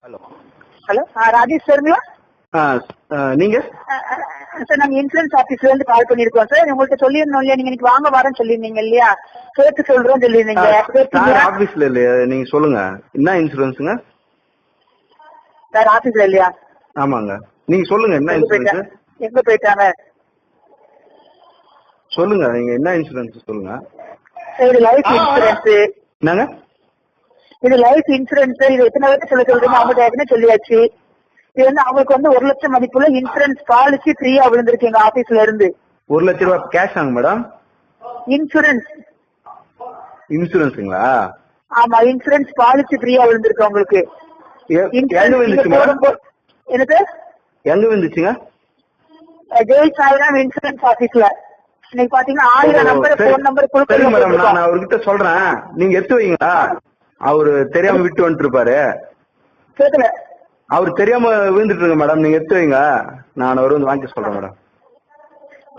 Hello hello Rajesh சாருங்களா? நீங்க sir நாங்க insurance ஆபீஸ்ல இருந்து கால் பண்ணிருக்கோம் சார். உங்கள்கிட்ட சொல்லிருந்தோம் இல்லையா, நீங்க இன்னைக்கு வாங்க வரேன்னு சொல்லிருந்தீங்க இல்லையா, சேர்த்து சொல்றோம் சொல்லிருந்தீங்க. சார் ஆபீஸ்ல இல்லையா? நீங்க சொல்லுங்க, என்ன இன்சூரன்ஸுங்க? சார் ஆபீஸ்ல இல்லையா? ஆமாங்க, நீங்க சொல்லுங்க என்ன இன்சூரன்ஸ். எங்க போயிட்டாங்க? சொல்லுங்க, நீங்க என்ன இன்சூரன்ஸ் சொல்லுங்க. இது லைஃப் இன்சூரன்ஸ். என்னங்க இது லைஃப் இன்சூரன்ஸ். இது எத்தனை பேருக்கு சொல்றீங்க? அவங்க ஏற்கனவே சொல்லியாச்சு. இது வந்து அவங்களுக்கு வந்து 1 லட்சம் மதிப்புள்ள இன்சூரன்ஸ் பாலிசி ஃப்ரீயா விழுந்திருக்கு எங்க ஆபீஸ்ல இருந்து. 1 லட்சம் ரூபாய் கேஷ் ஆங்க மேடம்? இன்சூரன்ஸ். இன்சூரன்ஸுங்களா? ஆமா, இன்சூரன்ஸ் பாலிசி ஃப்ரீயா விழுந்திருக்கு உங்களுக்கு. எங்க வந்துச்சு மேடம்? எனக்கு எங்க வந்துச்சுங்க? ஜெய் சாய்ராம் இன்சூரன்ஸ் ஆபீஸ்ல. இன்னைக்கு பாத்தீங்கன்னா 1000 நம்பர் போன் நம்பர் சரி மேடம், நான் அவர்கிட்ட சொல்றேன், நீங்க எடுத்து வைங்களா. அவரு தெரியாம விட்டு வந்துட்டு இருப்பாரு. கேட்கல. அவரு தெரியாம விழுந்துட்டு இருக்கு மேடம், நீங்க எடுத்து வைங்க, நான் அவரு வந்து வாங்கி சொல்றேன் மேடம்.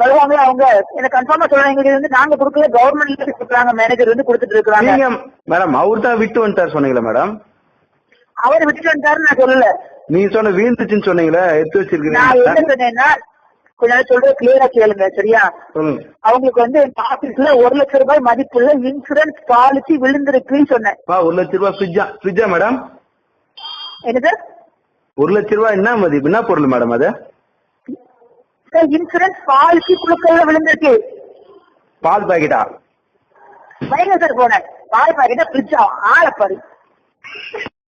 வருவாங்க அவங்க. எனக்கு கன்ஃபார்மா சொல்றாங்க, இது வந்து நாங்க கொடுக்கல, கவர்மெண்ட்ல கொடுக்குறாங்க, மேனேஜர் வந்து கொடுத்துட்டு இருக்காங்க. நீங்க மேடம் அவரு தான் விட்டு வந்துட்டாரு சொன்னீங்களா மேடம்? அவர் விட்டுட்டு வந்துட்டாரு நான் சொல்லல. நீங்க சொன்ன வீழ்ந்துச்சுன்னு சொன்னீங்களா, எடுத்து வச்சிருக்கீங்க. நான் என்ன சொன்னேன்னா, கொஞ்ச நேரம் சொல்றது கிளியரா கேளுங்க சரியா. அவங்களுக்கு வந்து ஆபீஸ்ல 1 லட்சம் ரூபாய் மதிப்புள்ள இன்சூரன்ஸ் பாலிசி விழுந்திருக்குன்னு சொன்னேன். 1 லட்சம் ரூபாய் ஃப்ரிட்ஜா மேடம்? என்ன சார்? 1 லட்சம் ரூபாய் என்ன மதிப்பு, என்ன பொருள் மேடம் அது? இன்சூரன்ஸ் பாலிசி குழுக்கள்ல விழுந்திருக்கு. பால் பாக்கெட்டா? வைங்க சார் போனேன். பால் பாக்கெட்டா ஃப்ரிட்ஜா? ஆளப்பாரு.